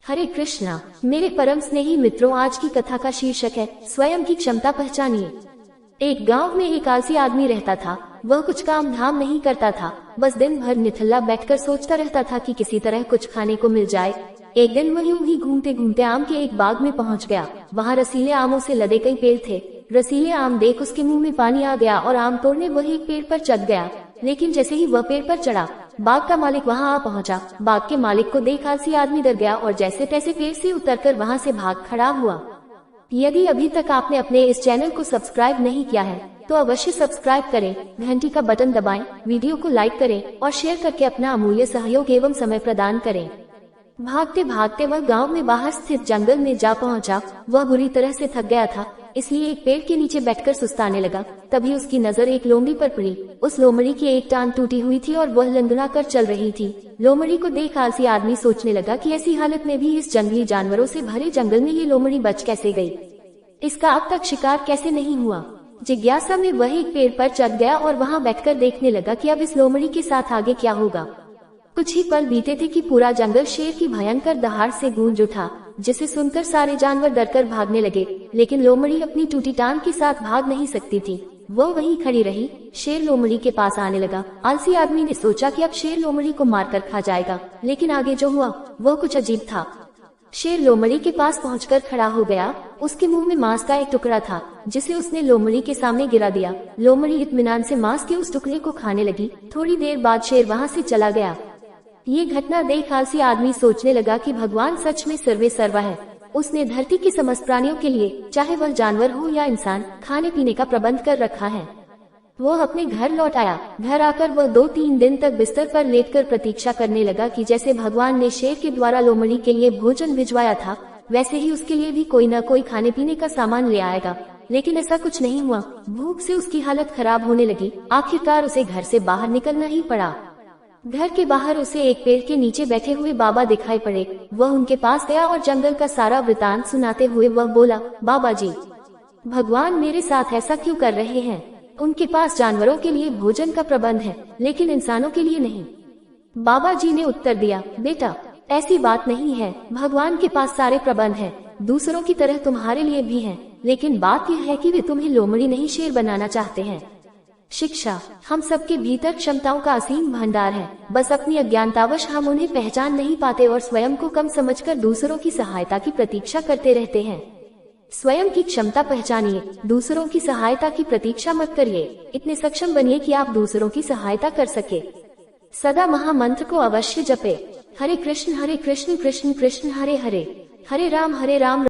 हरे कृष्णा। मेरे परम स्नेही मित्रों, आज की कथा का शीर्षक है स्वयं की क्षमता पहचानिए। एक गांव में एक आलसी आदमी रहता था। वह कुछ काम धाम नहीं करता था, बस दिन भर निठल्ला बैठकर सोचता रहता था कि किसी तरह कुछ खाने को मिल जाए। एक दिन वह यूं ही घूमते घूमते आम के एक बाग में पहुंच गया। वहां रसीले आमों से लदे कई पेड़ थे। रसीले आम देख उसके मुंह में पानी आ गया और आम तोड़ने वह एक पेड़ पर चढ़ गया। लेकिन जैसे ही वह पेड़ पर चढ़ा, बाग का मालिक वहां आ पहुंचा। बाग के मालिक को देख आलसी आदमी डर गया और जैसे तैसे पेड़ से उतरकर वहां से भाग खड़ा हुआ। यदि अभी तक आपने अपने इस चैनल को सब्सक्राइब नहीं किया है तो अवश्य सब्सक्राइब करें, घंटी का बटन दबाएं, वीडियो को लाइक करें और शेयर करके अपना अमूल्य सहयोग एवं समय प्रदान करें। भागते भागते वह गांव में बाहर स्थित जंगल में जा पहुंचा। वह बुरी तरह से थक गया था, इसलिए एक पेड़ के नीचे बैठकर सुस्ताने लगा। तभी उसकी नजर एक लोमड़ी पर पड़ी। उस लोमड़ी की एक टांग टूटी हुई थी और वह लंगड़ा कर चल रही थी। लोमड़ी को देख आलसी आदमी सोचने लगा कि ऐसी हालत में भी इस जंगली जानवरों से भरे जंगल में ये लोमड़ी बच कैसे गई, इसका अब तक शिकार कैसे नहीं हुआ। जिज्ञासा में वह एक पेड़ पर चढ़ गया और वहां बैठकर देखने लगा कि अब इस लोमड़ी के साथ आगे क्या होगा। कुछ ही पल बीते थे कि पूरा जंगल शेर की भयंकर दहाड़ से गूंज उठा, जिसे सुनकर सारे जानवर डरकर भागने लगे। लेकिन लोमड़ी अपनी टूटी टांग के साथ भाग नहीं सकती थी, वो वहीं खड़ी रही। शेर लोमड़ी के पास आने लगा। आलसी आदमी ने सोचा कि अब शेर लोमड़ी को मारकर खा जाएगा, लेकिन आगे जो हुआ वो कुछ अजीब था। शेर लोमड़ी के पास पहुंचकर खड़ा हो गया। उसके मुंह में मांस का एक टुकड़ा था, जिसे उसने लोमड़ी के सामने गिरा दिया। लोमड़ी इत्मीनान से मांस के उस टुकड़े को खाने लगी। थोड़ी देर बाद शेर वहां से चला गया। ये घटना देख आलसी आदमी सोचने लगा कि भगवान सच में सर्वे सर्वा है। उसने धरती के समस्त प्राणियों के लिए, चाहे वह जानवर हो या इंसान, खाने पीने का प्रबंध कर रखा है। वो अपने घर लौट आया। घर आकर वह 2-3 दिन तक बिस्तर पर लेटकर प्रतीक्षा करने लगा कि जैसे भगवान ने शेर के द्वारा लोमड़ी के लिए भोजन भिजवाया था, वैसे ही उसके लिए भी कोई न कोई खाने पीने का सामान ले आएगा। लेकिन ऐसा कुछ नहीं हुआ। भूख से उसकी हालत खराब होने लगी। आखिरकार उसे घर से बाहर निकलना ही पड़ा। घर के बाहर उसे एक पेड़ के नीचे बैठे हुए बाबा दिखाई पड़े। वह उनके पास गया और जंगल का सारा वृतांत सुनाते हुए वह बोला, बाबा जी, भगवान मेरे साथ ऐसा क्यों कर रहे हैं? उनके पास जानवरों के लिए भोजन का प्रबंध है, लेकिन इंसानों के लिए नहीं। बाबा जी ने उत्तर दिया, बेटा, ऐसी बात नहीं है। भगवान के पास सारे प्रबंध है, दूसरों की तरह तुम्हारे लिए भी है। लेकिन बात यह है कि वे तुम्हें लोमड़ी नहीं शेर बनाना चाहते हैं। शिक्षा। हम सबके भीतर क्षमताओं का असीम भंडार है, बस अपनी अज्ञानतावश हम उन्हें पहचान नहीं पाते और स्वयं को कम समझकर दूसरों की सहायता की प्रतीक्षा करते रहते हैं। स्वयं की क्षमता पहचानिए, दूसरों की सहायता की प्रतीक्षा मत करिए। इतने सक्षम बनिए कि आप दूसरों की सहायता कर सके। सदा महामंत्र को अवश्य जपे। हरे कृष्ण कृष्ण कृष्ण हरे हरे, हरे राम